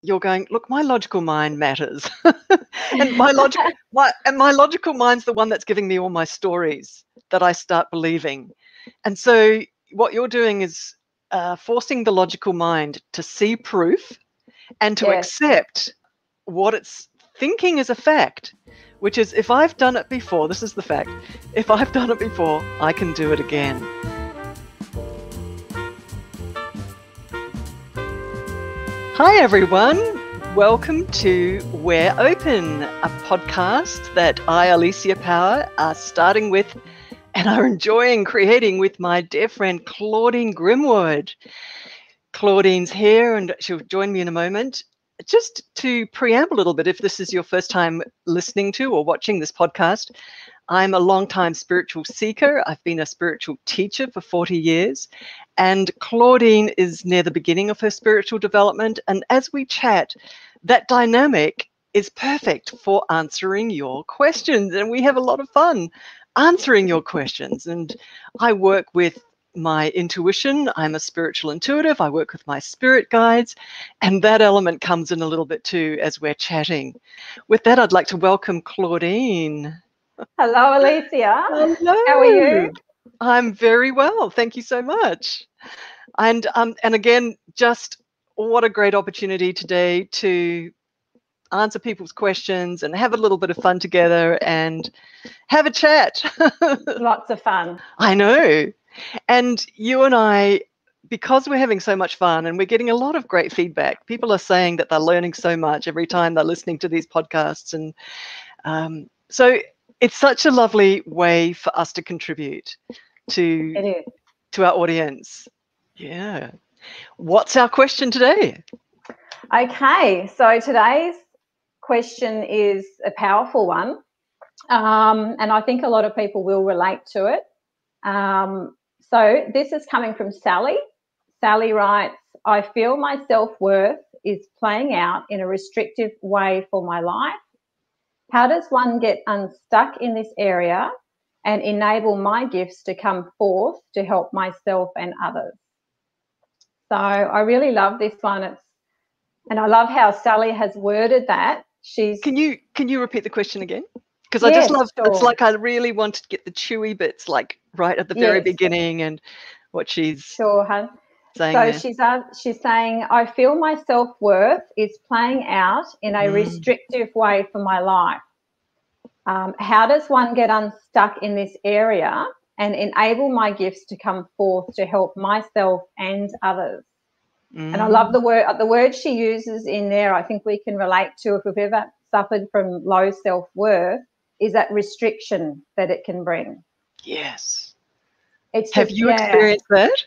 you're going, look, my logical mind matters. And my logical mind's the one that's giving me all my stories that I start believing. And so what you're doing is forcing the logical mind to see proof and to Yes. accept what it's thinking is a fact, which is, if I've done it before, this is the fact, if I've done it before, I can do it again. Hi everyone, welcome to We're Open, a podcast that I, Alicia Power, are starting with and are enjoying creating with my dear friend Claudine Grimwood. Claudine's here and she'll join me in a moment. Just to preamble a little bit, if this is your first time listening to or watching this podcast, I'm a long-time spiritual seeker. I've been a spiritual teacher for 40 years. And Claudine is near the beginning of her spiritual development. And as we chat, that dynamic is perfect for answering your questions. And we have a lot of fun answering your questions. And I work with my intuition. I'm a spiritual intuitive. I work with my spirit guides. And that element comes in a little bit too as we're chatting. With that, I'd like to welcome Claudine. Hello, Alicia. Hello. How are you? I'm very well. Thank you so much. And again, just what a great opportunity today to answer people's questions and have a little bit of fun together and have a chat. Lots of fun. I know. And you and I, because we're having so much fun and we're getting a lot of great feedback, people are saying that they're learning so much every time they're listening to these podcasts. And so it's such a lovely way for us to contribute to our audience. Yeah. What's our question today? Okay, so today's question is a powerful one, and I think a lot of people will relate to it. So this is coming from Sally. Sally writes, I feel my self-worth is playing out in a restrictive way for my life. How does one get unstuck in this area and enable my gifts to come forth to help myself and others? So I really love this one. And I love how Sally has worded that. Can you repeat the question again? Because yes, I just love, sure. It's like I really want to get the chewy bits, like right at the very beginning, and what she's sure, hun. saying. So she's saying, I feel my self-worth is playing out in a restrictive way for my life. How does one get unstuck in this area and enable my gifts to come forth to help myself and others? And I love the word she uses in there. I think we can relate to, if we've ever suffered from low self-worth, is that restriction that it can bring. Yes. Have you experienced that?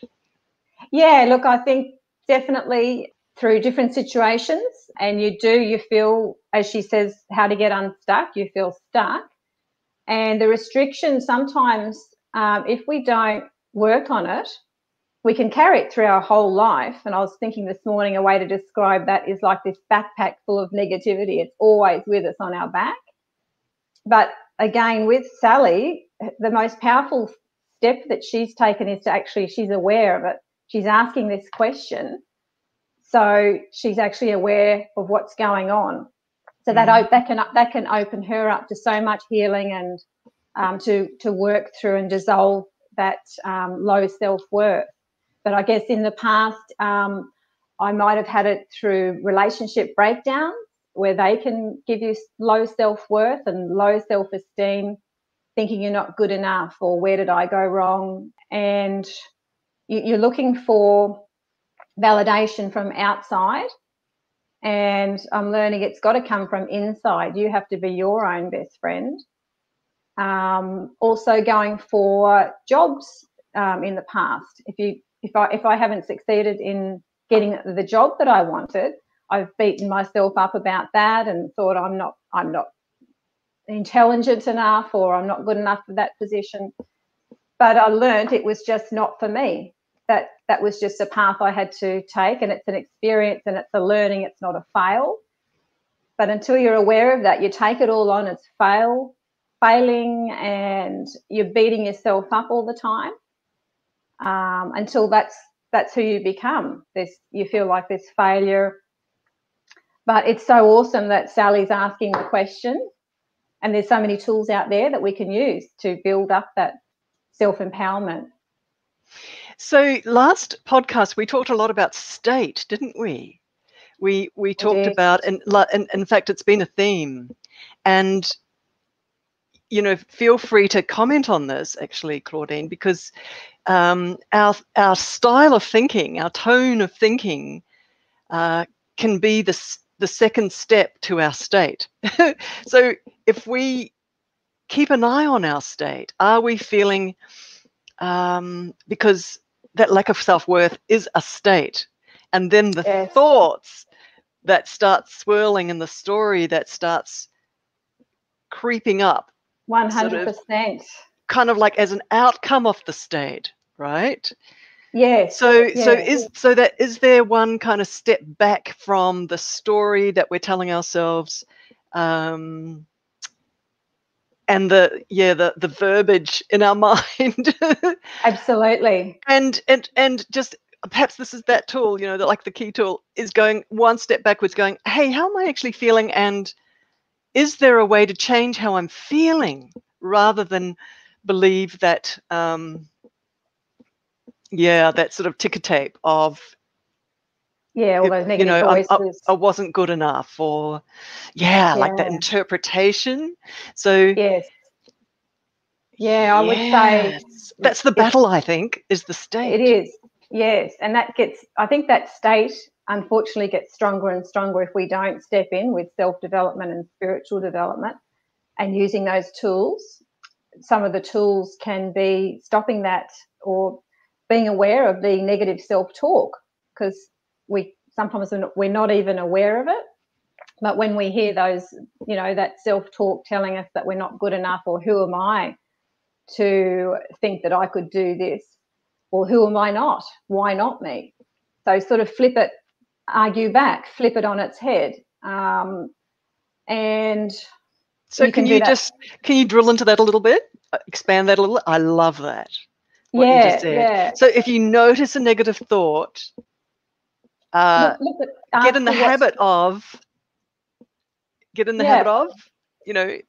Yeah, look, I think definitely through different situations, and you feel, as she says, how to get unstuck, you feel stuck. And the restriction sometimes, if we don't work on it, we can carry it through our whole life. And I was thinking this morning, a way to describe that is like this backpack full of negativity. It's always with us on our back. But again, with Sally, the most powerful step that she's taken is to actually, she's aware of it. She's asking this question. So she's actually aware of what's going on. So that can open her up to so much healing and to work through and dissolve that low self-worth. But I guess in the past, I might have had it through relationship breakdowns where they can give you low self-worth and low self-esteem, thinking you're not good enough or where did I go wrong? And you're looking for validation from outside. And I'm learning it's got to come from inside. You have to be your own best friend. Also going for jobs in the past. If I haven't succeeded in getting the job that I wanted, I've beaten myself up about that and thought I'm not intelligent enough or I'm not good enough for that position. But I learned it was just not for me. That was just a path I had to take, and it's an experience and it's a learning. It's not a fail. But until you're aware of that, you take it all on as failing, and you're beating yourself up all the time until that's who you become. You feel like this failure. But it's so awesome that Sally's asking the question, and there's so many tools out there that we can use to build up that self-empowerment. So last podcast, we talked a lot about state, didn't we? We talked about, and in fact, it's been a theme. And, you know, feel free to comment on this, actually, Claudine, because our style of thinking, our tone of thinking can be the second step to our state. So if we keep an eye on our state, are we feeling, because that lack of self-worth is a state, and then the thoughts that start swirling and the story that starts creeping up 100%, kind of like as an outcome of the state, right? Yes. So is there one kind of step back from the story that we're telling ourselves, and the verbiage in our mind? Absolutely. And just perhaps this is that tool, you know, that like the key tool is going one step backwards, going, hey, how am I actually feeling? And is there a way to change how I'm feeling rather than believe that, that sort of ticker tape of, all those negative voices. I wasn't good enough, or like that interpretation. So yes. Yeah, I would say that's the battle, I think, is the state. It is, yes. And I think that state unfortunately gets stronger and stronger if we don't step in with self-development and spiritual development and using those tools. Some of the tools can be stopping that or being aware of the negative self-talk, because sometimes we're not even aware of it. But when we hear those, you know, that self-talk telling us that we're not good enough, or who am I to think that I could do this, or who am I not? Why not me? So sort of flip it, argue back, flip it on its head. And so can you drill into that a little bit? Expand that a little? I love that. What you just said. Yeah. So if you notice a negative thought, get in the habit of, you know.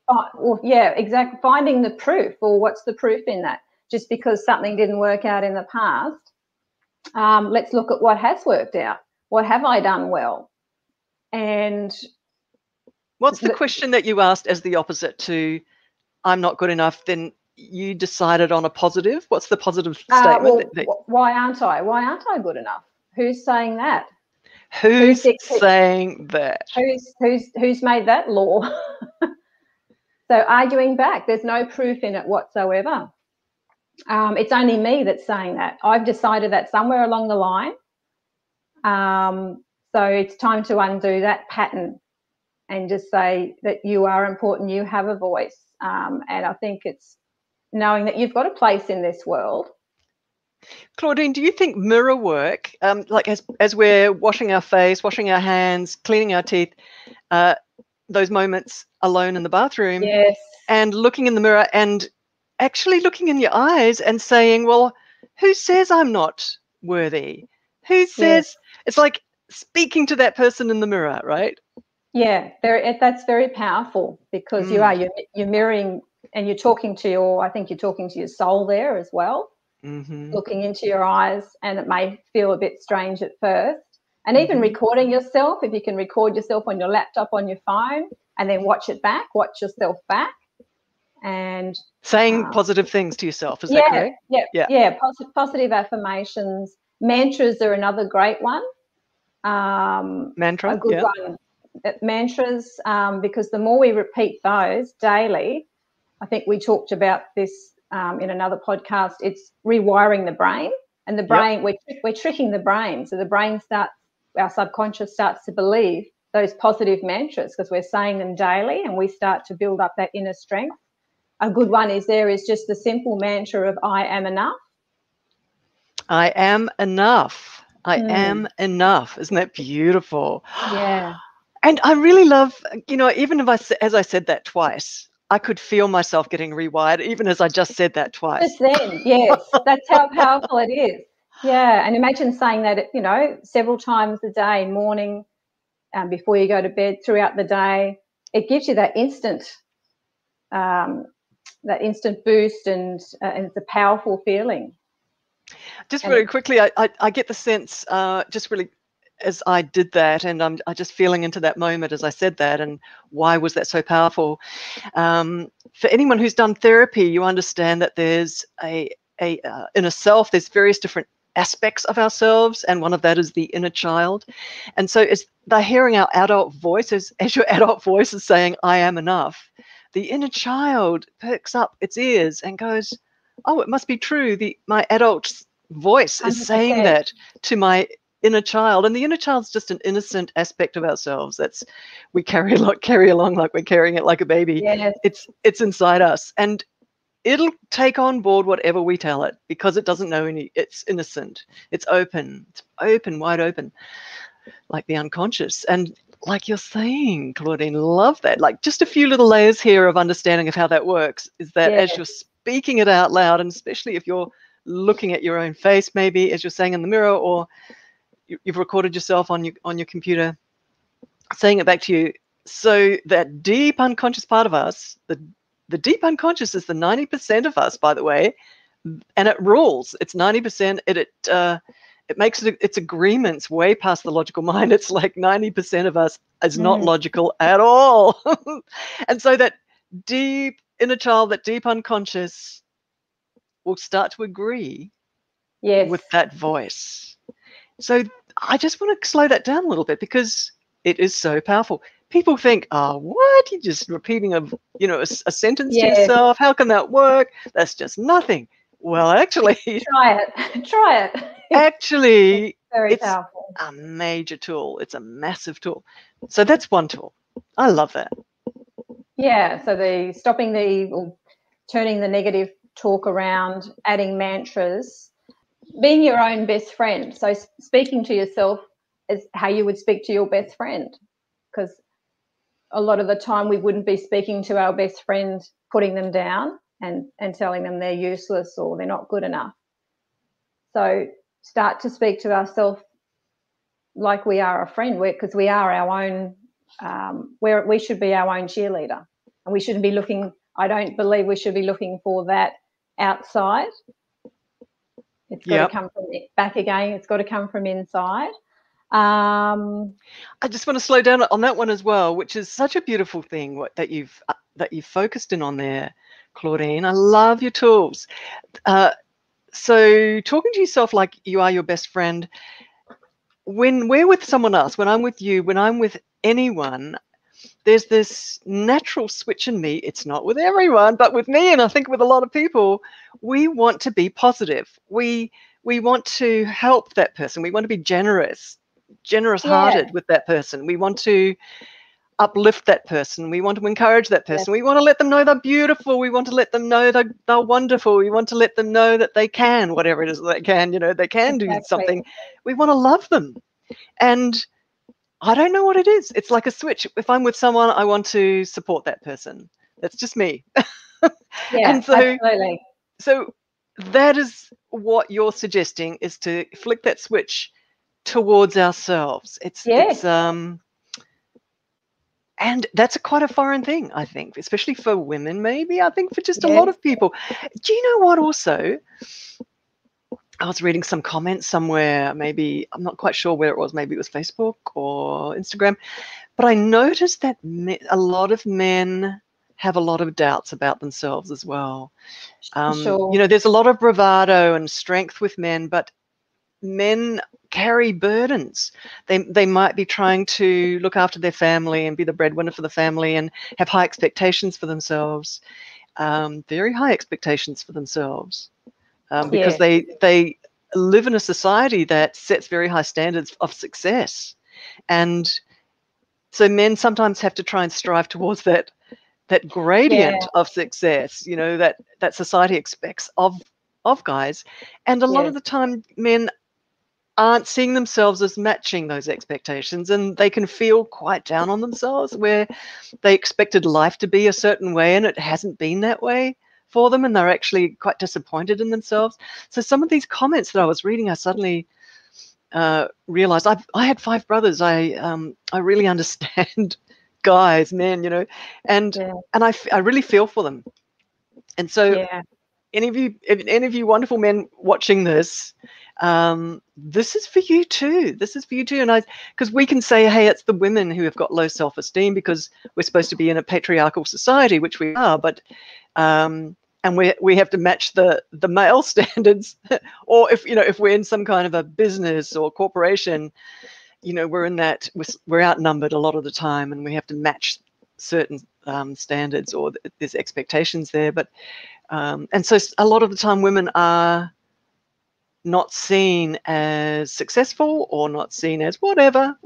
Exactly. Finding the proof, or what's the proof in that? Just because something didn't work out in the past, let's look at what has worked out. What have I done well? And what's the question that you asked as the opposite to I'm not good enough? Then you decided on a positive. What's the positive statement? Why aren't I? Why aren't I good enough? Who's saying that? Who's saying that? Who's made that law? So arguing back, there's no proof in it whatsoever. It's only me that's saying that. I've decided that somewhere along the line. So it's time to undo that pattern and just say that you are important, you have a voice. And I think it's knowing that you've got a place in this world. Claudine, do you think mirror work, like as we're washing our face, washing our hands, cleaning our teeth, those moments alone in the bathroom, and looking in the mirror and actually looking in your eyes and saying, well, who says I'm not worthy? Who says? It's like speaking to that person in the mirror, right? Yeah, that's very powerful, because you're mirroring, and you're talking to your soul there as well. Looking into your eyes, and it may feel a bit strange at first. And even recording yourself, if you can record yourself on your laptop, on your phone, and then watch yourself back, and saying positive things to yourself. Is that correct? Yeah. Positive affirmations. Mantras are another great one. Mantra, a good one. Mantras, because the more we repeat those daily, I think we talked about this in another podcast, it's rewiring the brain. And the brain, we're tricking the brain. So the brain our subconscious starts to believe those positive mantras because we're saying them daily, and we start to build up that inner strength. A good one is just the simple mantra of I am enough. I am enough. I am enough. Isn't that beautiful? Yeah. And I really love, you know, even as I said that twice, I could feel myself getting rewired, even as I just said that twice. Just then, yes. That's how powerful it is. Yeah. And imagine saying that, you know, several times a day, morning, before you go to bed, throughout the day. It gives you that instant boost, and it's a powerful feeling. Just very quickly, I get the sense, just really, as I did that, and I'm just feeling into that moment as I said that, and why was that so powerful? For anyone who's done therapy, you understand that there's a inner self. There's various different aspects of ourselves, and one of that is the inner child. And so as they're hearing our adult voice, as your adult voice is saying, I am enough, the inner child perks up its ears and goes, oh, it must be true. My adult voice is 100%. saying that to my inner child. And the inner child's just an innocent aspect of ourselves. That's, we carry along like we're carrying it like a baby. Yes. It's inside us, and it'll take on board whatever we tell it, because it doesn't know it's innocent. It's open, wide open, like the unconscious. And like you're saying, Claudine, love that. Like, just a few little layers here of understanding of how that works is that as you're speaking it out loud, and especially if you're looking at your own face, maybe as you're saying in the mirror, or you've recorded yourself on your computer saying it back to you. So that deep unconscious part of us, the deep unconscious is the 90% of us, by the way, and it rules. It's 90%. It makes its agreements way past the logical mind. It's like 90% of us is not logical at all. And so that deep inner child, that deep unconscious, will start to agree with that voice. So I just want to slow that down a little bit, because it is so powerful. People think, oh, what? You're just repeating a sentence to yourself. How can that work? That's just nothing. Well, actually, try it. Actually, it's powerful. A major tool. It's a massive tool. So that's one tool. I love that. Yeah. So turning the negative talk around, adding mantras, being your own best friend. So speaking to yourself is how you would speak to your best friend, because a lot of the time we wouldn't be speaking to our best friend, putting them down and telling them they're useless or they're not good enough. So start to speak to ourselves like we are a friend, because we are our own, we should be our own cheerleader, and we shouldn't be looking, I don't believe we should be looking for that outside. It's got to come from back again. It's got to come from inside. I just want to slow down on that one as well, which is such a beautiful thing that you've focused in on there, Claudine. I love your tools. So talking to yourself like you are your best friend, when we're with someone else, when I'm with you, when I'm with anyone, there's this natural switch in me. It's not with everyone, but with me, and I think with a lot of people, we want to be positive. We want to help that person. We want to be generous-hearted with that person. We want to uplift that person. We want to encourage that person. We want to let them know they're beautiful. We want to let them know they're wonderful. We want to let them know that they can, whatever it is they can, they can do something. We want to love them. And I don't know what it is. It's like a switch. If I'm with someone, I want to support that person. That's just me. And absolutely. So that is what you're suggesting, is to flick that switch towards ourselves. And that's quite a foreign thing, I think, especially for women, maybe. I think for just a lot of people. Do you know what also? I was reading some comments somewhere, maybe, I'm not quite sure where it was, maybe it was Facebook or Instagram, but I noticed that a lot of men have a lot of doubts about themselves as well. There's a lot of bravado and strength with men, but men carry burdens. They might be trying to look after their family and be the breadwinner for the family and have high expectations for themselves, very high expectations for themselves. Because they live in a society that sets very high standards of success. And so men sometimes have to try and strive towards that gradient of success, that society expects of guys. And a lot of the time men aren't seeing themselves as matching those expectations, and they can feel quite down on themselves, where they expected life to be a certain way and it hasn't been that way for them, and they're actually quite disappointed in themselves. So some of these comments that I was reading, I suddenly realized I had 5 brothers. I really understand guys, men, and Yeah. I really feel for them. And so Yeah. any of you wonderful men watching this, this is for you too. This is for you too. And because we can say, hey, it's the women who have got low self-esteem because we're supposed to be in a patriarchal society, which we are, but and we have to match the male standards, or if we're in some kind of a business or corporation, we're outnumbered a lot of the time, and we have to match certain standards, or there's expectations there. But and so a lot of the time women are not seen as successful or not seen as whatever.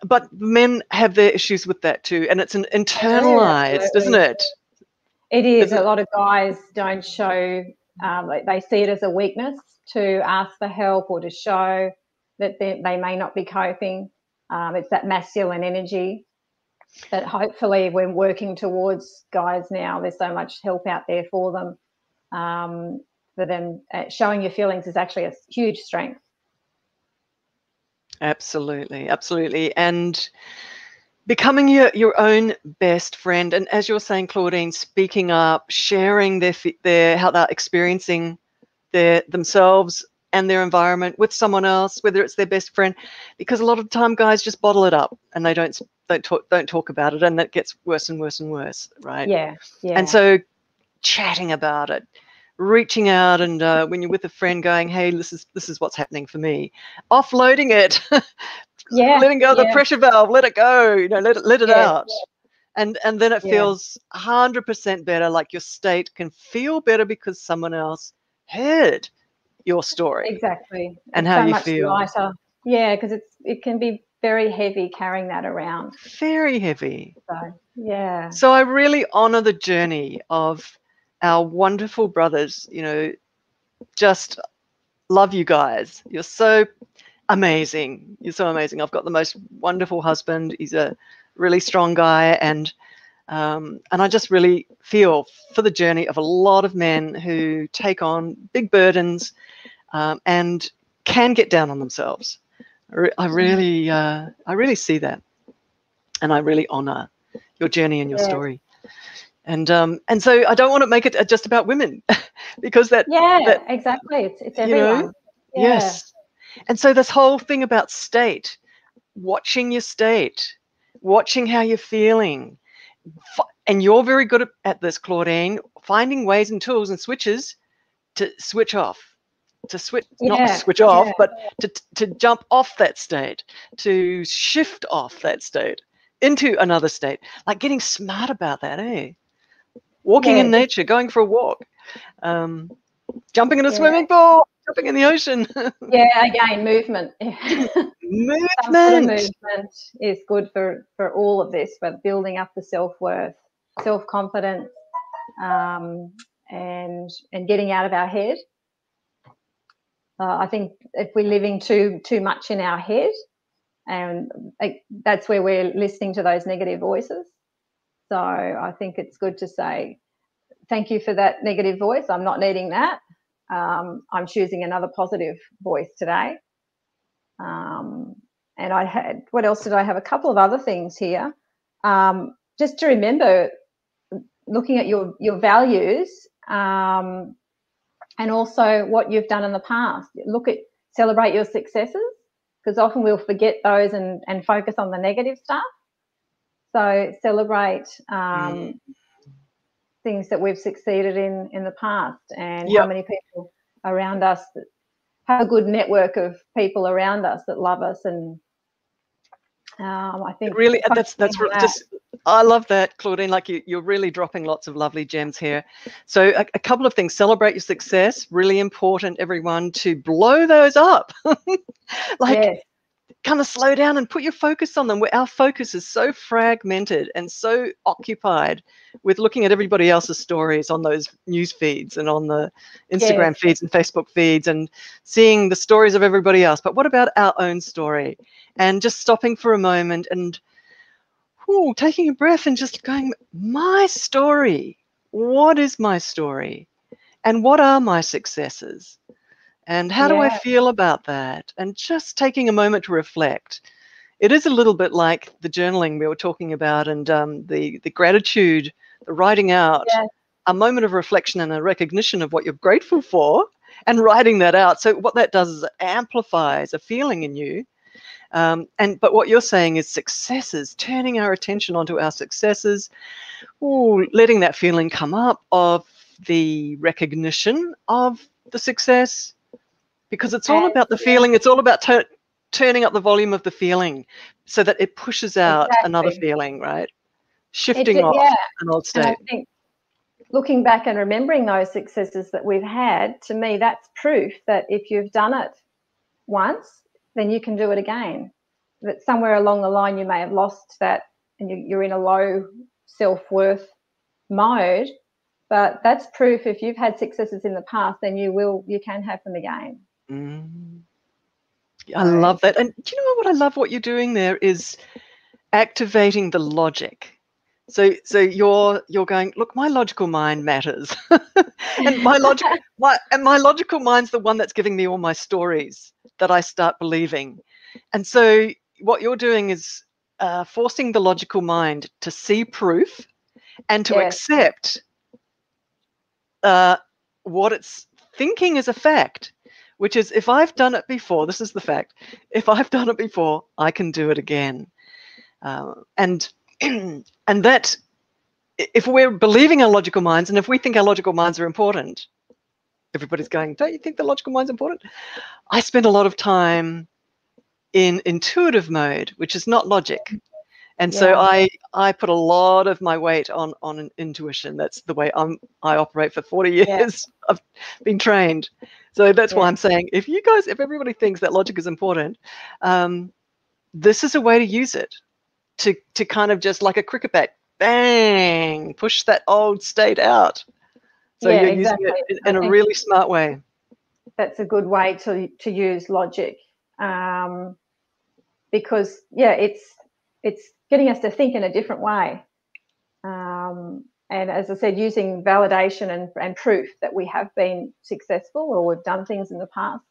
But men have their issues with that too, and it's an internalized, isn't Absolutely. it? It is. Isn't A it? lot of guys don't show, they see it as a weakness to ask for help or to show that they may not be coping. It's that masculine energy that hopefully we're working towards. Guys now, there's so much help out there for them. For them, showing your feelings is actually a huge strength. Absolutely, absolutely. And becoming your own best friend, and as you're saying, Claudine, speaking up, sharing their how they're experiencing themselves and their environment with someone else, whether it's their best friend, because a lot of the time guys just bottle it up and they don't talk about it, and that gets worse and worse and worse, right? Yeah, yeah. And so chatting about it, reaching out, and when you're with a friend, going, hey, this is what's happening for me, offloading it, Yeah, letting go of the yeah, pressure valve, let it go, let it yeah, out. And then it yeah. feels 100% better, like your state can feel better because someone else heard your story Exactly. and It's how so you much feel. lighter. Yeah, because it can be very heavy carrying that around. Very heavy. So yeah, So I really honor the journey of our wonderful brothers. Just love you guys. You're so amazing. You're so amazing. I've got the most wonderful husband. He's a really strong guy, and I just really feel for the journey of a lot of men who take on big burdens, and can get down on themselves. I really see that, and I really honor your journey and your yeah, story. And so I don't want to make it just about women, because that yeah. Exactly. It's you know everyone. Yeah, yes. And so this whole thing about state, watching your state, watching how you're feeling, and you're very good at this, Claudine, finding ways and tools and switches to switch off, not yeah, switch off, yeah, but to jump off that state, to shift off that state into another state, like getting smart about that, eh? Walking yeah. in Just nature, going for a walk, jumping in a yeah, swimming pool, jumping in the ocean. yeah. Again, movement. Some sort of Movement. movement is good for all of this, but building up the self-worth, self-confidence, and getting out of our head. I think if we're living too much in our head, and that's where we're listening to those negative voices. So I think it's good to say, thank you for that negative voice. I'm not needing that. I'm choosing another positive voice today. And what else did I have? A couple of other things here. Just to remember, looking at your values, and also what you've done in the past. Celebrate your successes, because often we'll forget those and focus on the negative stuff. So celebrate things that we've succeeded in the past, and how Yep. many people around us that have a good network of people around us that love us. And I think Really, focusing on that. just, I love that, Claudine. Like you're really dropping lots of lovely gems here. So a couple of things: celebrate your success. Really important, everyone, to blow those up. Like, Yes, kind of slow down and put your focus on them. Where our focus is so fragmented and so occupied with looking at everybody else's stories on those news feeds and on the yes, Instagram feeds and Facebook feeds, and seeing the stories of everybody else. But what about our own story? And just stopping for a moment and taking a breath and just going, my story. What is my story? And what are my successes? And how do I Yeah. feel about that? And just taking a moment to reflect. It is a little bit like the journaling we were talking about, and the gratitude, the writing out, Yeah. a moment of reflection and a recognition of what you're grateful for, and writing that out. So what that does is it amplifies a feeling in you. But what you're saying is successes, turning our attention onto our successes, letting that feeling come up of the recognition of the success, because it's all And about the yeah, feeling. It's all about turning up the volume of the feeling so that it pushes out another exactly. feeling, right? Shifting Yeah. off an old And I state. think looking back and remembering those successes that we've had, to me, that's proof that if you've done it once, then you can do it again. That somewhere along the line you may have lost that and you're in a low self-worth mode, but that's proof if you've had successes in the past, then you can have them again. Mm. I So love that. And do you know what I love what you're doing there is activating the logic. So you're going, look, my logical mind matters. And my logical mind's the one that's giving me all my stories that I start believing. And so what you're doing is forcing the logical mind to see proof and to yes, accept uh, what it's thinking is a fact, which is, if I've done it before, this is the fact. If I've done it before, I can do it again. And and that, if we're believing our logical minds, and if we think our logical minds are important, everybody's going, don't you think the logical mind's important? I spend a lot of time in intuitive mode, which is not logic. And so yeah, I put a lot of my weight on an intuition. That's the way I operate for 40 yeah, years. I've been trained. So that's why yeah, I'm saying, if everybody thinks that logic is important, this is a way to use it to kind of, just like a cricket bat, bang, push that old state out. So yeah, you're using exactly. it I in a think really smart way. that's a good way to use logic, um, because it's getting us to think in a different way. And as I said, using validation and proof that we have been successful or we've done things in the past.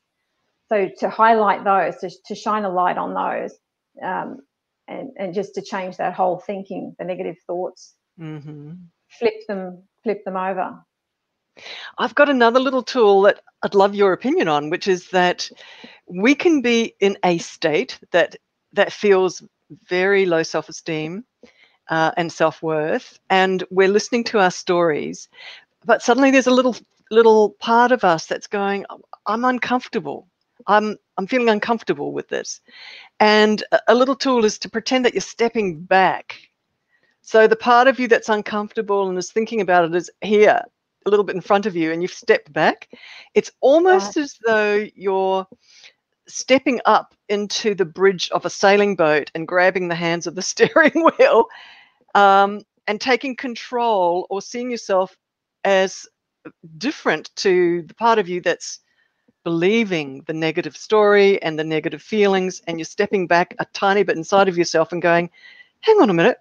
So to highlight those, to shine a light on those, um, and just to change that whole thinking, the negative thoughts, Hmm. flip them over. I've got another little tool that I'd love your opinion on, which is that we can be in a state that feels very low self-esteem and self-worth, and we're listening to our stories, but suddenly there's a little part of us that's going, I'm uncomfortable. I'm feeling uncomfortable with this. And a little tool is to pretend that you're stepping back. So the part of you that's uncomfortable and is thinking about it is here, a little bit in front of you, and you've stepped back. It's Right. almost as though you're stepping up into the bridge of a sailing boat and grabbing the hands of the steering wheel, and taking control, or seeing yourself as different to the part of you that's believing the negative story and the negative feelings, and you're stepping back a tiny bit inside of yourself and going, hang on a minute,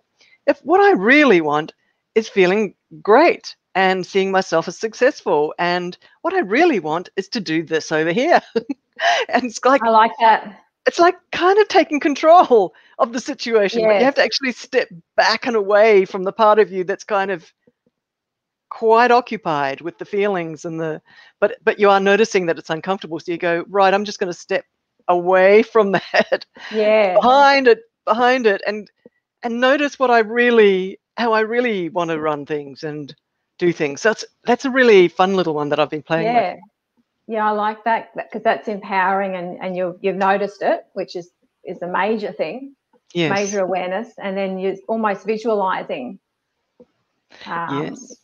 if what I really want is feeling great and seeing myself as successful, and what I really want is to do this over here. And I like that. it's like kind of taking control of the situation, but you Yes. have to actually step back and away from the part of you that's kind of quite occupied with the feelings and but you are noticing that it's uncomfortable, so you go, right, I'm just going to step away from that, Yeah. behind it, and notice how I really want to run things and do things. So that's a really fun little one that I've been playing with. Yeah. Yeah, I like that because that's empowering, and you've noticed it, which is a major thing, major Yes. awareness, and then you're almost visualizing, um, Yes.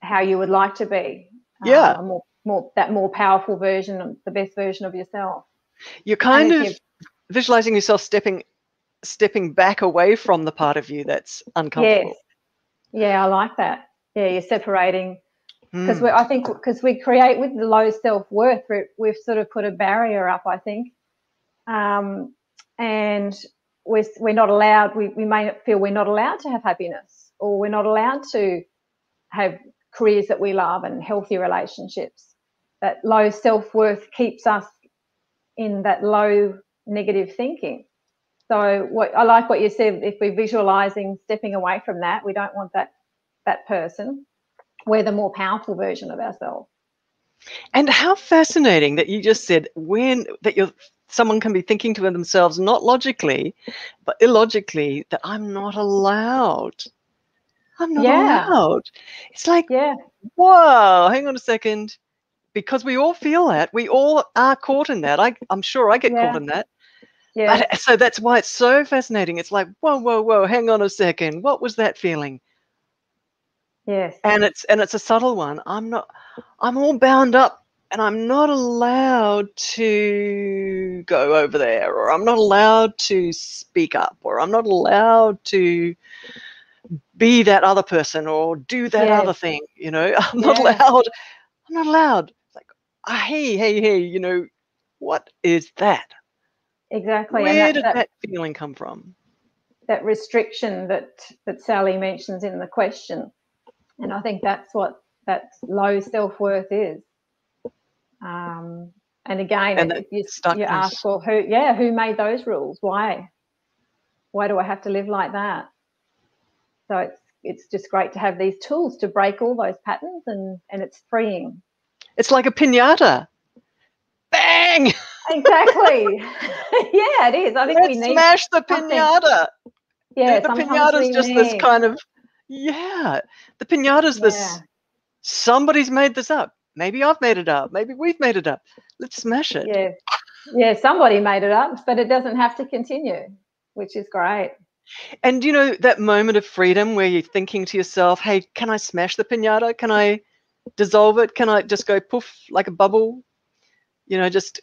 how you would like to be, Yeah, a more powerful version, the best version of yourself. you're And kind as of you, visualizing yourself stepping back away from the part of you that's yes, uncomfortable. yeah, I like that. Yeah, you're separating because Mm. I think because we create with the low self worth, we've sort of put a barrier up, I think, and we're not allowed. We may feel we're not allowed to have happiness, or we're not allowed to have careers that we love and healthy relationships. low self-worth keeps us in that low negative thinking. So I like what you said, if we're visualizing stepping away from that, we don't want that person. We're the more powerful version of ourselves. And how fascinating that you just said someone can be thinking to themselves, not logically, but illogically, that I'm not allowed. I'm not allowed. It's like, whoa, hang on a second. Because we all feel that. We all are caught in that. I'm sure I get caught in that. Yeah. But, so that's why it's so fascinating. It's like, whoa, hang on a second. What was that feeling? Yes. And it's a subtle one. I'm all bound up and I'm not allowed to go over there, or I'm not allowed to speak up, or I'm not allowed to be that other person or do that other thing, I'm not allowed. I'm not allowed. It's like, hey, what is that? Exactly. Where did that feeling come from? That restriction that Sally mentions in the question. And I think that's what that low self-worth is. And again, if you ask, well, who made those rules? Why do I have to live like that? So it's just great to have these tools to break all those patterns, and it's freeing. It's like a pinata. Bang! Exactly. Yeah, it is. I think we need smash the pinata. Yeah, the pinata's just this kind of the pinata's this. Somebody's made this up. Maybe I've made it up. Maybe we've made it up. Let's smash it. Yeah, somebody made it up, but it doesn't have to continue, which is great. And that moment of freedom where you're thinking to yourself, hey, can I smash the pinata? Can I dissolve it? Can I just go poof like a bubble? Just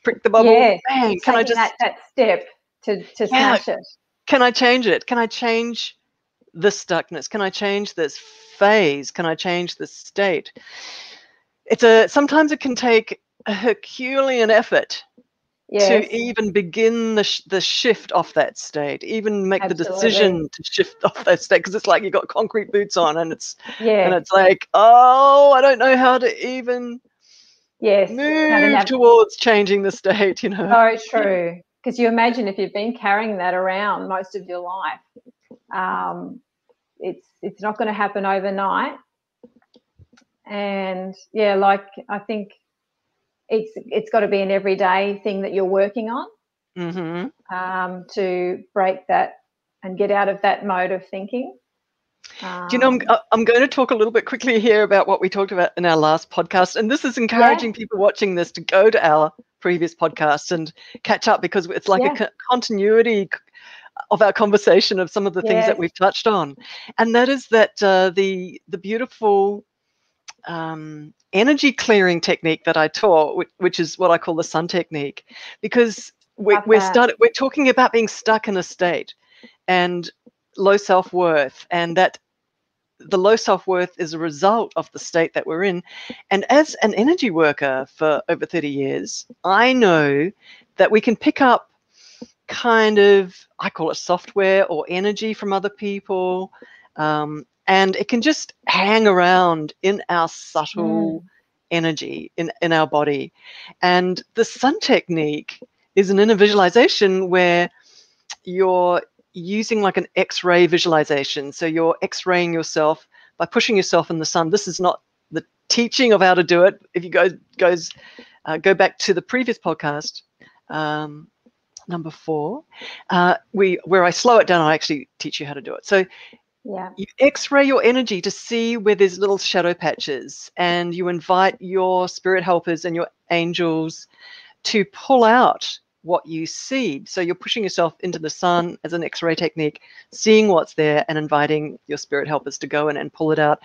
prick the bubble. Yeah, bang. Can I just that step to smash it? Can I change it? Can I change the stuckness? Can I change this phase? Can I change this state? Sometimes it can take a Herculean effort to even begin the shift off that state, even make the decision to shift off that state, because it's like you got concrete boots on, and it's like, oh, I don't know how to even move towards changing the state. So true. Because you imagine if you've been carrying that around most of your life, it's not going to happen overnight. And I think it's got to be an everyday thing that you're working on, to break that and get out of that mode of thinking. I'm going to talk a little bit quickly here about what we talked about in our last podcast, and this is encouraging people watching this to go to our previous podcast and catch up, because it's like a continuity of our conversation of some of the things that we've touched on, and that is that the beautiful energy clearing technique that I taught, which is what I call the sun technique, because we're talking about being stuck in a state and low self-worth, and that the low self-worth is a result of the state that we're in. And as an energy worker for over 30 years, I know that we can pick up kind of, I call it software or energy from other people, and it can just hang around in our subtle energy in our body. And the sun technique is an inner visualization where you're using like an X-ray visualization. So you're X-raying yourself by pushing yourself in the sun. This is not the teaching of how to do it. If you go back to the previous podcast, number 4, where I slow it down, I actually teach you how to do it. So you X-ray your energy to see where there's little shadow patches, and you invite your spirit helpers and your angels to pull out what you see. So you're pushing yourself into the sun as an X-ray technique, seeing what's there and inviting your spirit helpers to go in and pull it out.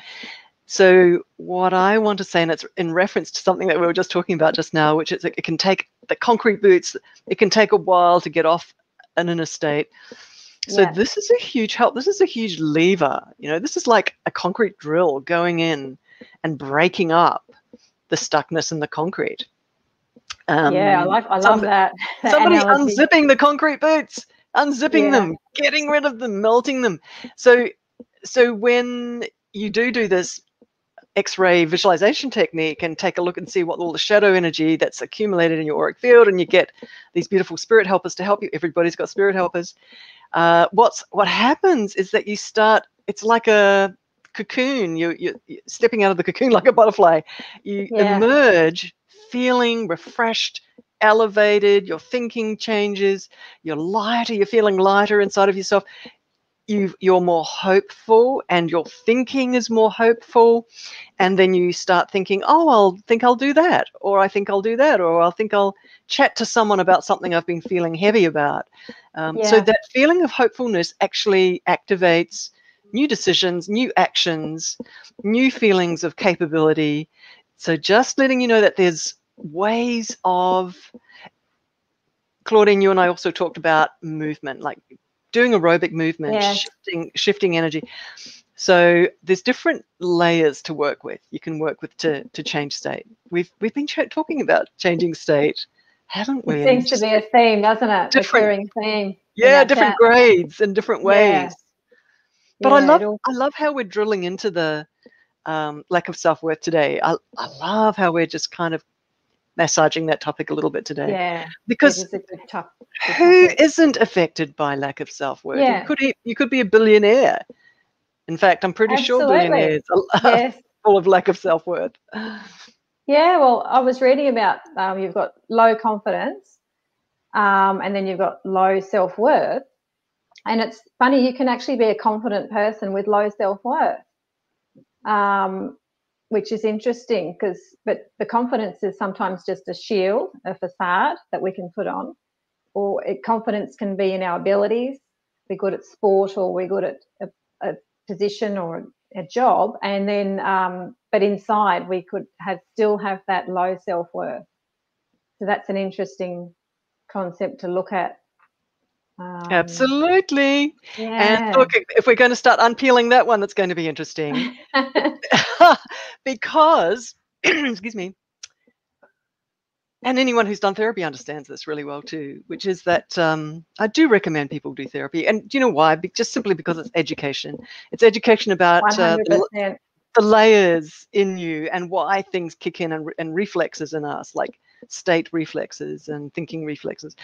So what I want to say, and it's in reference to something that we were just talking about just now, which is it can take the concrete boots, it can take a while to get off an inner state. So this is a huge help. This is a huge lever. This is like a concrete drill going in and breaking up the stuckness in the concrete. I love that. Somebody unzipping the concrete boots, unzipping them, getting rid of them, melting them. So when you do this, X-ray visualization technique and take a look and see what all the shadow energy that's accumulated in your auric field, and you get these beautiful spirit helpers to help you. Everybody's got spirit helpers. What happens is that you start, it's like a cocoon. You're stepping out of the cocoon like a butterfly. You emerge feeling refreshed, elevated, your thinking changes, you're lighter, you're feeling lighter inside of yourself. You're more hopeful, and your thinking is more hopeful. And then you start thinking, oh, I'll do that, or I think I'll do that, or I think I'll chat to someone about something I've been feeling heavy about. So that feeling of hopefulness actually activates new decisions, new actions, new feelings of capability. So just letting you know that there's ways of, Claudine, you and I also talked about movement, like doing aerobic movement, shifting energy. So there's different layers to work with. You can work with to change state. We've been talking about changing state, haven't we? It seems to be a theme, doesn't it? Recurring theme. Yeah, different grades and different ways. But I love how we're drilling into the lack of self-worth today. I love how we're just kind of massaging that topic a little bit today. Yeah, because it is a good topic. Who isn't affected by lack of self-worth? Yeah. You could be a billionaire. In fact, I'm pretty sure billionaires are full of lack of self-worth. Yeah, well, I was reading about you've got low confidence, and then you've got low self-worth. And it's funny, you can actually be a confident person with low self-worth, which is interesting but the confidence is sometimes just a shield, a facade that we can put on. Or confidence can be in our abilities. We're good at sport, or we're good at a position or a job, and then but inside we could still have that low self-worth. So that's an interesting concept to look at. Absolutely. Yeah. And look, if we're going to start unpeeling that one, that's going to be interesting. Because, excuse me, and anyone who's done therapy understands this really well too, which is that I do recommend people do therapy. And do you know why? Just simply because it's education. It's education about the layers in you and why things kick in, and reflexes in us, like state reflexes and thinking reflexes.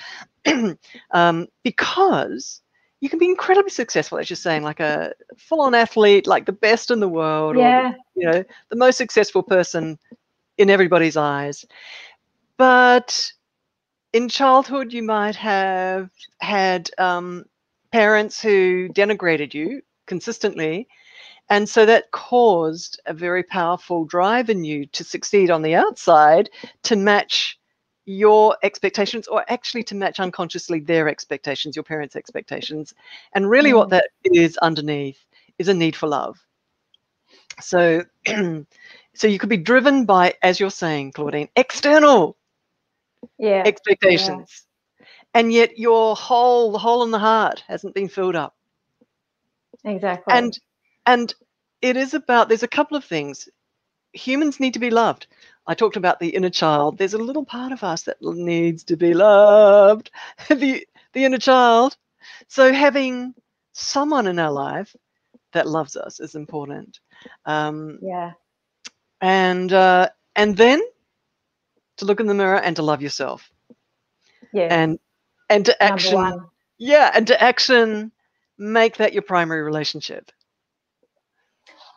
Because you can be incredibly successful, as you're saying, like a full-on athlete, like the best in the world, or the most successful person in everybody's eyes. But in childhood, you might have had parents who denigrated you consistently. And so that caused a very powerful drive in you to succeed on the outside, to match your expectations, or actually to match unconsciously their expectations, your parents' expectations. And really what that is underneath is a need for love. So, so you could be driven by, as you're saying, Claudine, external expectations. And yet the hole in the heart hasn't been filled up. Exactly. And it is about, there's a couple of things. Humans need to be loved. I talked about the inner child. There's a little part of us that needs to be loved, the inner child. So having someone in our life that loves us is important. And then to look in the mirror and to love yourself. And to action. And to action, make that your primary relationship.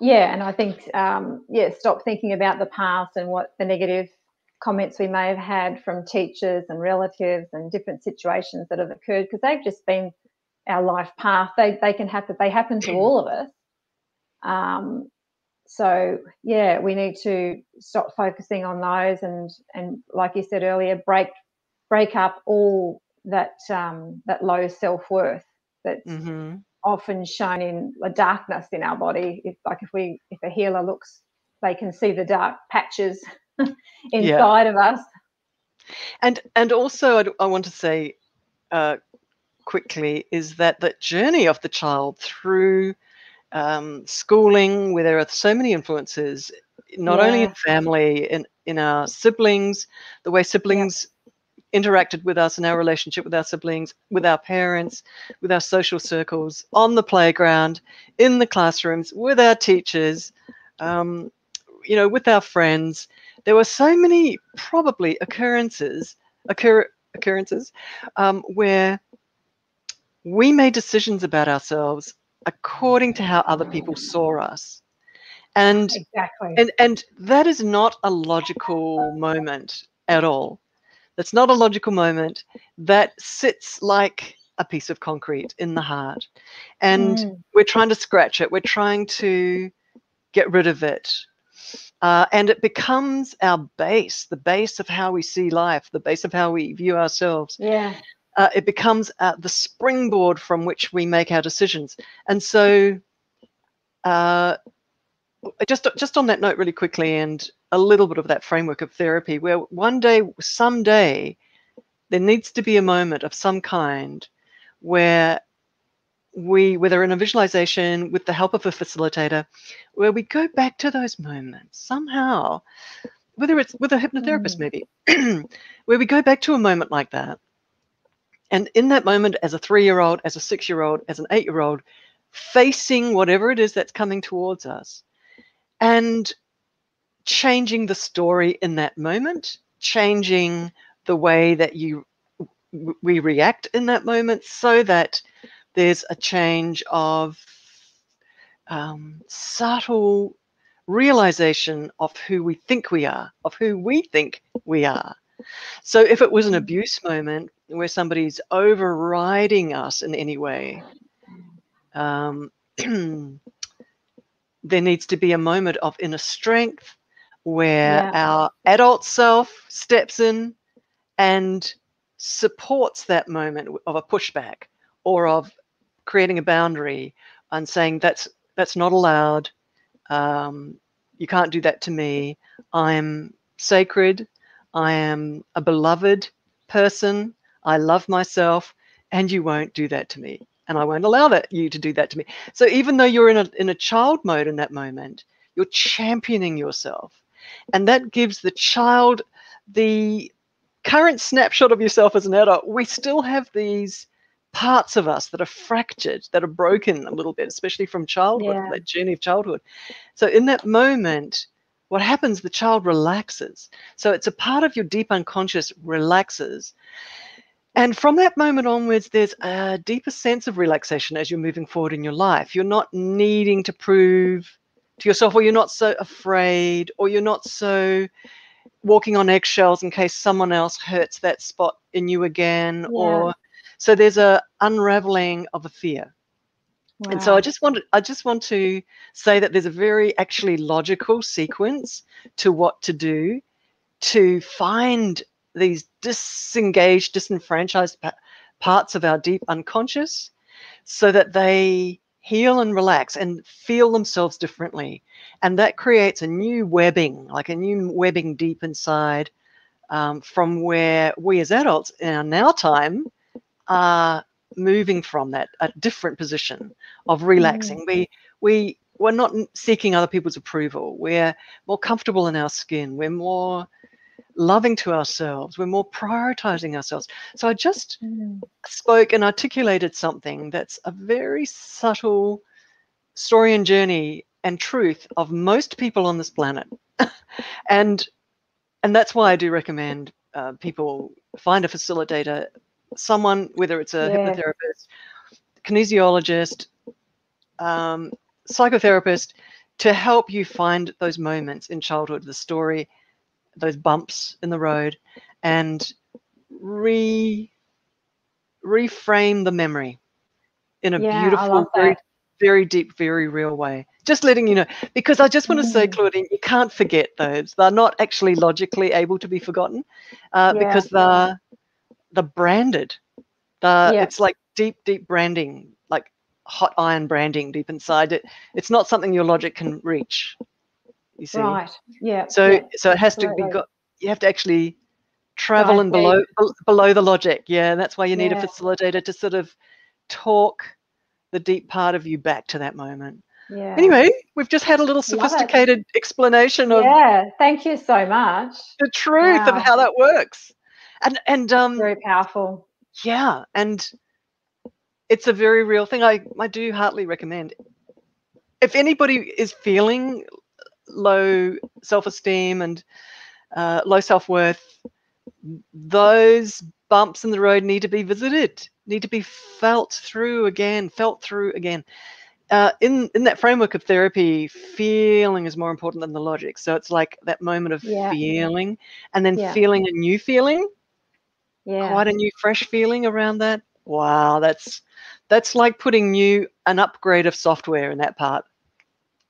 Yeah, and I think, stop thinking about the past and what the negative comments we may have had from teachers and relatives and different situations that have occurred, because they've just been our life path. They can happen. They happen to all of us. So yeah, we need to stop focusing on those, and like you said earlier, break up all that low self-worth that's often shown in the darkness in our body. If a healer looks, they can see the dark patches inside of us. And also I want to say quickly is that the journey of the child through schooling, where there are so many influences, not only in family, in our siblings, the way siblings interacted with us in our relationship with our siblings, with our parents, with our social circles, on the playground, in the classrooms, with our teachers, with our friends, there were so many probably occurrences where we made decisions about ourselves according to how other people saw us. And Exactly. and that is not a logical moment at all. That's not a logical moment. That sits like a piece of concrete in the heart. And we're trying to scratch it. We're trying to get rid of it. And it becomes our base, the base of how we see life, the base of how we view ourselves. Yeah. It becomes the springboard from which we make our decisions. And so just on that note really quickly, and a little bit of that framework of therapy, where someday, there needs to be a moment of some kind where whether in a visualization with the help of a facilitator, where we go back to those moments somehow, whether it's with a hypnotherapist maybe, where we go back to a moment like that. And in that moment, as a 3-year-old, as a 6-year-old, as an 8-year-old, facing whatever it is that's coming towards us, and changing the story in that moment, changing the way that we react in that moment, so that there's a change of subtle realization of who we think we are, So if it was an abuse moment where somebody's overriding us in any way, there needs to be a moment of inner strength where our adult self steps in and supports that moment of a pushback or of creating a boundary and saying that's not allowed. You can't do that to me. I'm sacred. I am a beloved person. I love myself, and you won't do that to me. And I won't allow you to do that to me. So even though you're in a child mode in that moment, you're championing yourself. And that gives the child the current snapshot of yourself as an adult. We still have these parts of us that are fractured, that are broken a little bit, especially from childhood, that journey of childhood. So in that moment, what happens, the child relaxes. So it's a part of your deep unconscious relaxes. And from that moment onwards, there's a deeper sense of relaxation as you're moving forward in your life. You're not needing to prove to yourself, or you're not so afraid, or you're not so walking on eggshells in case someone else hurts that spot in you again. Or so there's a unraveling of a fear. And so I just want to say that there's a very actually logical sequence to what to do to find these disengaged, disenfranchised parts of our deep unconscious so that they heal and relax and feel themselves differently. And that creates a new webbing, like a new webbing deep inside, from where we as adults in our now time are moving from that, a different position of relaxing. We're not seeking other people's approval. We're more comfortable in our skin. We're more loving to ourselves. We're more prioritizing ourselves. So I just spoke and articulated something that's a very subtle story and journey and truth of most people on this planet. and that's why I do recommend people find a facilitator, someone, whether it's a hypnotherapist, kinesiologist, psychotherapist, to help you find those moments in childhood, the story, those bumps in the road, and reframe the memory in a beautiful, very, very deep, very real way. Just letting you know, because I just want to say, Claudine, you can't forget those. They're not actually logically able to be forgotten because they're branded. It's like deep, deep branding, like hot iron branding deep inside it. It's not something your logic can reach. You see, right? Yeah. So it has to be got. You have to actually travel and below the logic. Yeah, and that's why you need a facilitator to sort of talk the deep part of you back to that moment. Yeah. Anyway, we've just had a little sophisticated explanation of thank you so much. the truth of how that works, and very powerful. Yeah, and it's a very real thing. I do heartily recommend. If anybody is feeling low self-esteem and low self-worth, those bumps in the road need to be visited, need to be felt through again. In that framework of therapy, feeling is more important than the logic. So it's like that moment of feeling, and then feeling a new feeling, quite a new, fresh feeling around that. Wow, that's like putting an upgrade of software in that part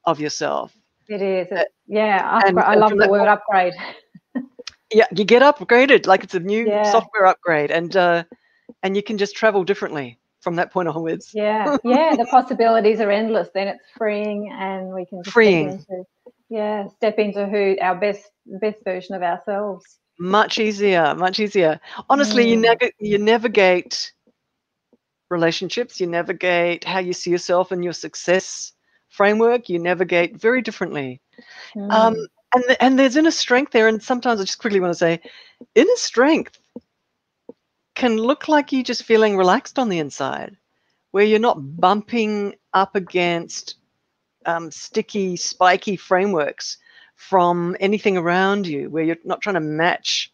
of yourself. It is. I And love from the that word upgrade. Yeah, you get upgraded like it's a new software upgrade, and you can just travel differently from that point onwards. The possibilities are endless. Then it's freeing, and we can just step into who our best version of ourselves. Much easier, much easier. Honestly, you navigate relationships, you navigate how you see yourself and your success framework, you navigate very differently. And there's inner strength there. And sometimes I just quickly want to say, inner strength can look like you just feeling relaxed on the inside, where you're not bumping up against sticky, spiky frameworks from anything around you, where you're not trying to match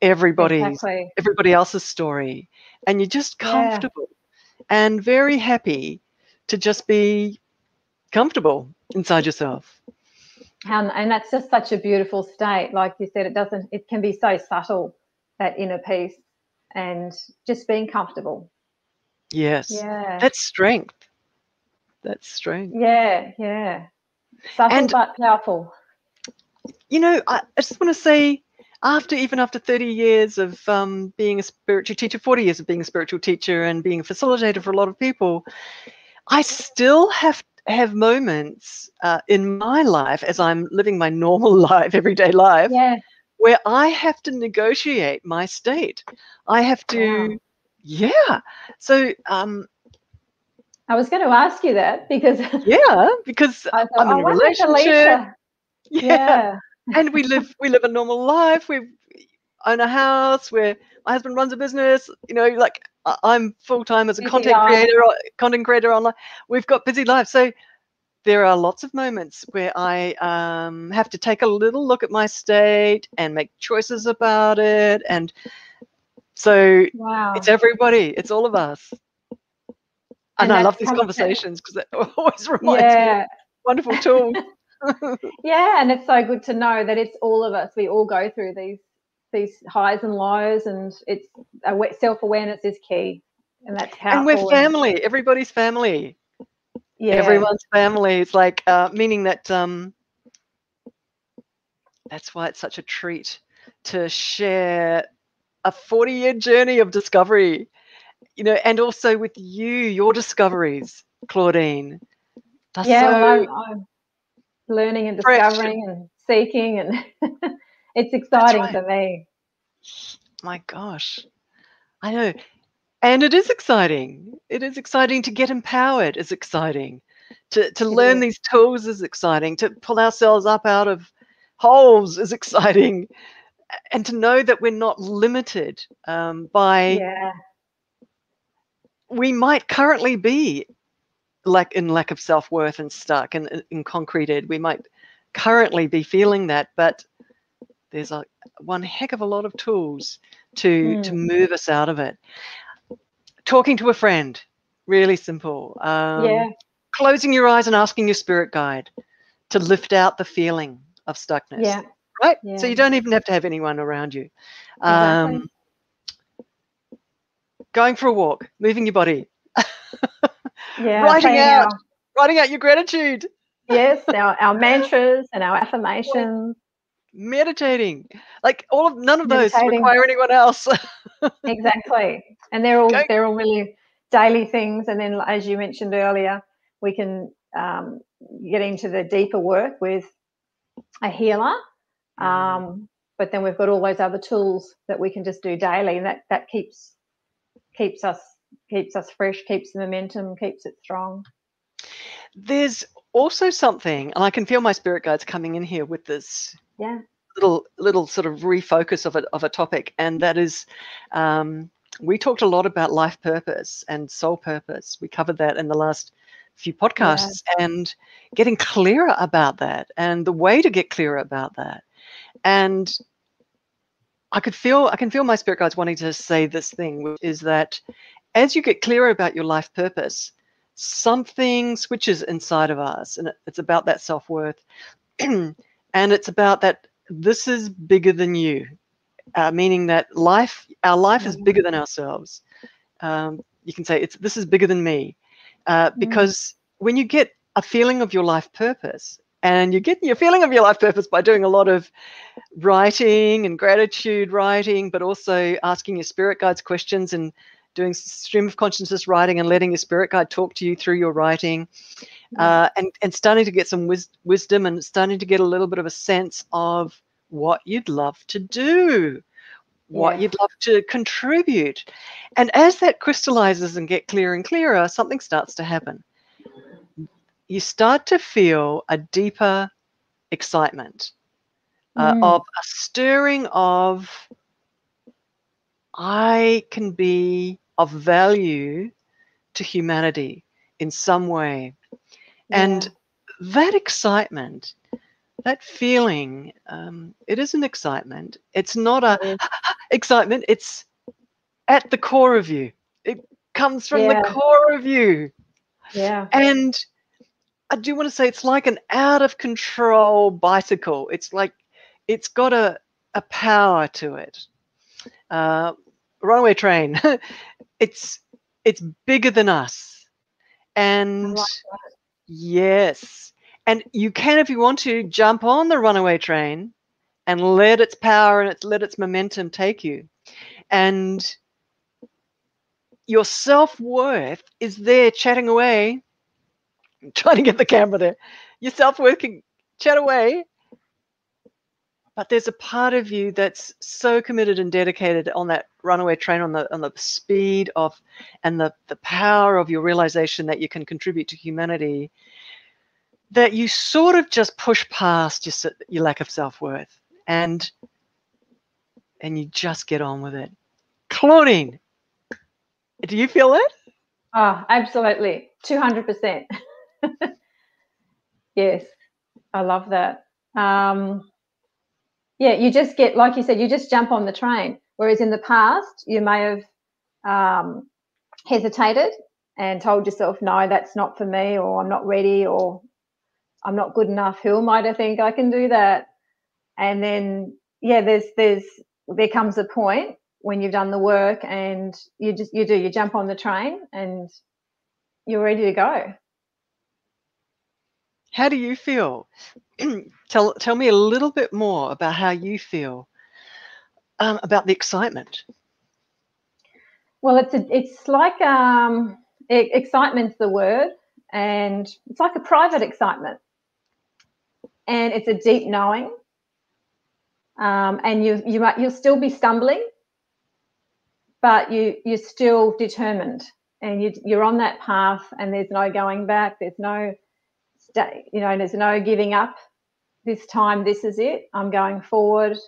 everybody else's story, and you're just comfortable and very happy to just be comfortable inside yourself. And that's just such a beautiful state. Like you said, it can be so subtle, that inner peace, and just being comfortable. Yes. That's strength. That's strength. Yeah. Subtle but powerful. You know, I just want to say, even after 30 years of being a spiritual teacher, 40 years of being a spiritual teacher and being a facilitator for a lot of people, I still have moments in my life, as I'm living my normal life, everyday life, where I have to negotiate my state. I have to, So I was going to ask you that because because I thought, I'm in a relationship. Yeah. And we live a normal life. We own a house where my husband runs a business. You know, like I'm full-time as a content creator online. We've got busy lives. So there are lots of moments where I have to take a little look at my state and make choices about it. And so it's everybody. It's all of us. And I love these conversations because it always reminds me of wonderful tools. And it's so good to know that it's all of us. We all go through these highs and lows, and it's self-awareness is key, and that's powerful. And we're family. Everybody's family. Everyone's family. It's like meaning that that's why it's such a treat to share a 40-year journey of discovery, you know, and also with your discoveries, Claudine. I'm learning and discovering and seeking, and it's exciting for me. My gosh, I know. And it is exciting. It is exciting to get empowered. It's exciting to learn these tools. Is exciting to pull ourselves up out of holes. Is exciting, and to know that we're not limited by. We might currently be in lack of self-worth and stuck and concreted. We might currently be feeling that, but there's one heck of a lot of tools to move us out of it. Talking to a friend, really simple. Closing your eyes and asking your spirit guide to lift out the feeling of stuckness. Right? So you don't even have to have anyone around you. Going for a walk, moving your body. Writing out your gratitude. Our mantras and our affirmations. Meditating. Like none of those require anyone else. Exactly. And they're all really daily things. And then, as you mentioned earlier, we can get into the deeper work with a healer. But then we've got all those other tools that we can just do daily, and that keeps us fresh, keeps the momentum, keeps it strong. There's also something, and I can feel my spirit guides coming in here with this little sort of refocus of a topic, and that is we talked a lot about life purpose and soul purpose. We covered that in the last few Yeah. podcasts and getting clearer about that and the way to get clearer about that. And I can feel my spirit guides wanting to say this thing, which is that as you get clearer about your life purpose, something switches inside of us, and it's about that self-worth. And it's about that this is bigger than you, meaning that our life is bigger than ourselves. You can say this is bigger than me, because when you get a feeling of your life purpose, and you get your feeling of your life purpose by doing a lot of writing and gratitude writing, but also asking your spirit guides questions and doing stream of consciousness writing and letting your spirit guide talk to you through your writing, and starting to get some wisdom and starting to get a little bit of a sense of what you'd love to do, what you'd love to contribute. And as that crystallizes and get clearer and clearer, something starts to happen. You start to feel a deeper excitement, of a stirring of, I can be of value to humanity in some way. And that excitement, that feeling, it is an excitement. It's not a excitement. It's at the core of you. It comes from the core of you. Yeah. And I do want to say it's like an out of control bicycle. It's like it's got a power to it. Runaway train. it's bigger than us. And yes. And you can, if you want to, jump on the runaway train and let its power and let its momentum take you. And your self-worth is there chatting away. I'm trying to get the camera there. Your self-worth can chat away. But there's a part of you that's so committed and dedicated on that runaway train, on the speed of and the power of your realization that you can contribute to humanity, that you sort of just push past your lack of self-worth and you just get on with it. Claudine, do you feel that? Oh, absolutely. 200%. Yes, I love that. Yeah, you just get, like you said, you just jump on the train. Whereas in the past, you may have hesitated and told yourself, no, that's not for me, or I'm not ready, or I'm not good enough. Who am I to think I can do that? And then, yeah, there comes a point when you've done the work and you jump on the train and you're ready to go. How do you feel? Tell me a little bit more about how you feel about the excitement. Well, it's like excitement's the word, and it's like a private excitement, and it's a deep knowing, and you'll still be stumbling, but you're still determined, and you're on that path, and there's no going back. There's no there's no giving up. This time, this is it. I'm going forward.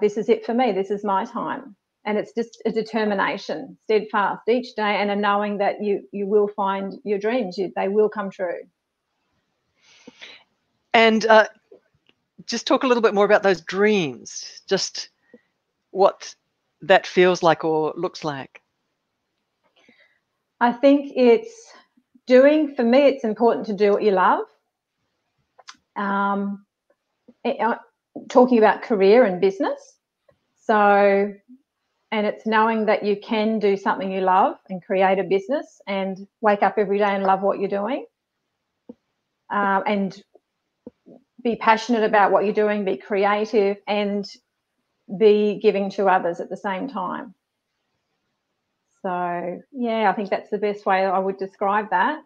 This is it for me. This is my time. And it's just a determination, steadfast each day, and a knowing that you will find your dreams. They will come true. And just talk a little bit more about those dreams, just what that feels like or looks like. I think for me, it's important to do what you love. Talking about career and business. So, and it's knowing that you can do something you love and create a business and wake up every day and love what you're doing, and be passionate about what you're doing, be creative, and be giving to others at the same time. So, yeah, I think that's the best way I would describe that.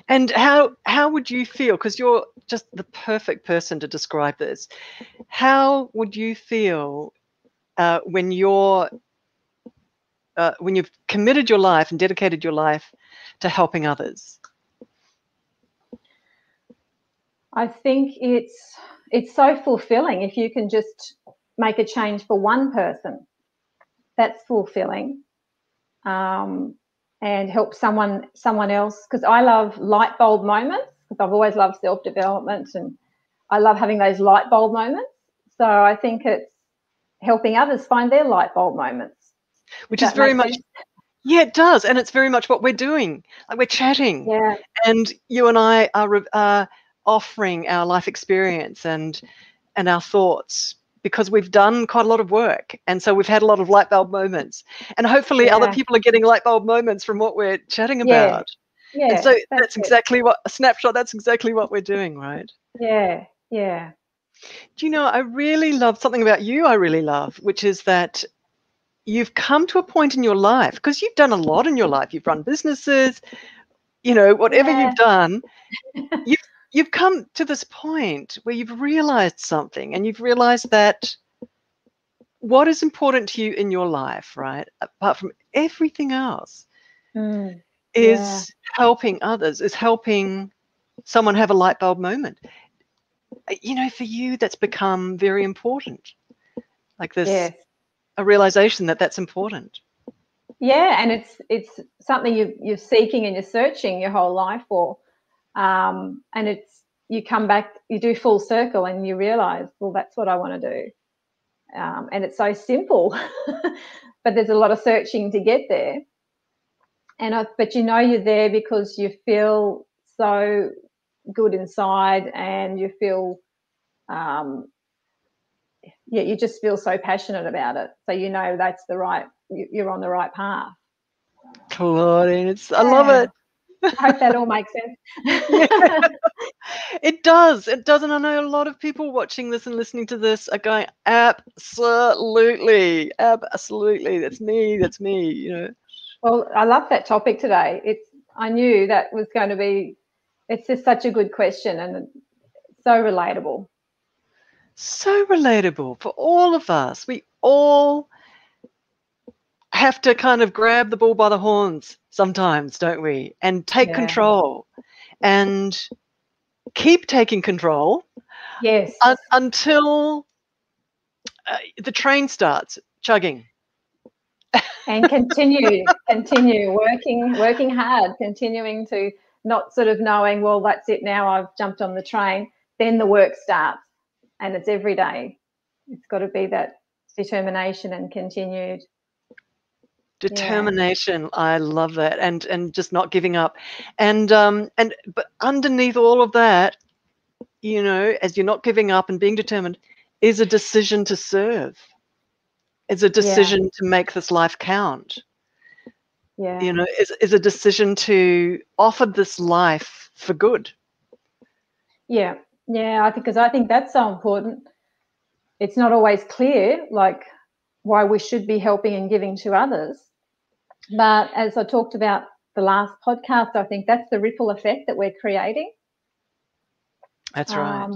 And how would you feel, because you're just the perfect person to describe this, how would you feel when you've committed your life and dedicated your life to helping others? I think it's so fulfilling if you can just make a change for one person. That's fulfilling. and help someone else. Because I love light bulb moments, because I've always loved self-development, and I love having those light bulb moments. So I think it's helping others find their light bulb moments. Which is very much, yeah, it does. And it's very much what we're doing. Like, we're chatting. Yeah. And you and I are offering our life experience and our thoughts, because we've done quite a lot of work. And so we've had a lot of light bulb moments. And hopefully other people are getting light bulb moments from what we're chatting about. Yeah. And so that's exactly what, a snapshot, that's exactly what we're doing, right? Yeah. Yeah. Do you know, I really love something about you I really love, which is that you've come to a point in your life, because you've done a lot in your life. You've run businesses, you know, whatever you've done, you've come to this point where you've realized something, and you've realized that what is important to you in your life, right, apart from everything else, is helping others, is helping someone have a light bulb moment. You know, for you, that's become very important. Like this, a realization that that's important. Yeah, and it's something you're seeking and you're searching your whole life for, and it's, you come back, you do full circle, and you realize, well, that's what I want to do, and it's so simple, but there's a lot of searching to get there. But you know you're there because you feel so good inside, and you feel, you just feel so passionate about it. So you know that's you're on the right path. Claudine, I love it. I hope that all makes sense. It does. It does. And I know a lot of people watching this and listening to this are going, absolutely, absolutely. That's me. That's me, you know. Well, I love that topic today. I knew that was going to be, it's just such a good question, and so relatable. So relatable for all of us. We all have to kind of grab the bull by the horns sometimes, don't we? And take control, and keep taking control. Yes. Until the train starts chugging. And continue working hard, continuing to not sort of knowing, well, that's it now, I've jumped on the train. Then the work starts, and it's every day. It's got to be that determination and continued. Determination. I love that. And just not giving up. But underneath all of that, you know, as you're not giving up and being determined, is a decision to serve. It's a decision to make this life count. Yeah. You know, is a decision to offer this life for good. Yeah. Yeah, I think that's so important. It's not always clear, like, why we should be helping and giving to others. But as I talked about the last podcast, I think that's the ripple effect that we're creating. That's right.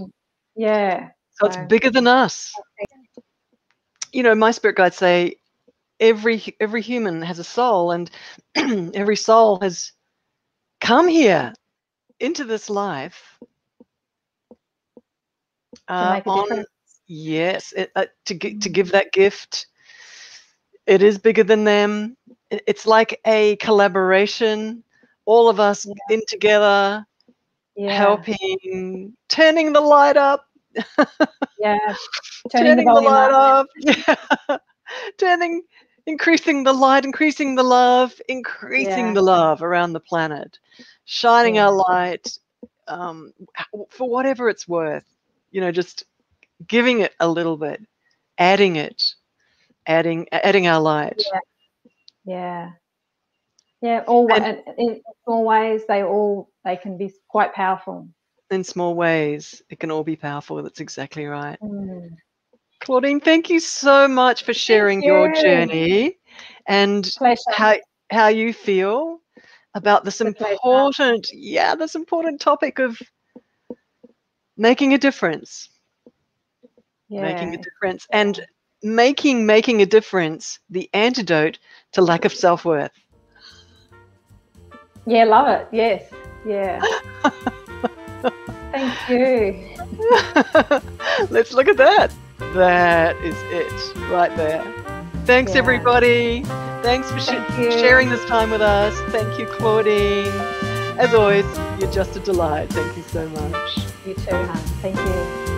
Yeah. So it's bigger than us. You know, my spirit guides say every human has a soul, and every soul has come here into this life to make a difference. Yes, to give that gift. It is bigger than them. It's like a collaboration, all of us in together, helping, turning the light up. Turning the light up. Yeah. Increasing the light, increasing the love, increasing the love around the planet, shining our light, for whatever it's worth, you know, just giving it a little bit, adding our light. Yeah. In small ways, they can be quite powerful. In small ways, it can all be powerful. That's exactly right. Claudine, thank you so much for sharing your journey and how you feel about this important topic of making a difference. Making a difference, and making a difference the antidote to lack of self-worth. Yeah, love it. Yes. Yeah. Thank you. Let's look at that. That is it right there. Thanks, everybody. Thanks for Thank you. sharing this time with us. Thank you, Claudine. As always, you're just a delight. Thank you so much. You too, hon. Thank you.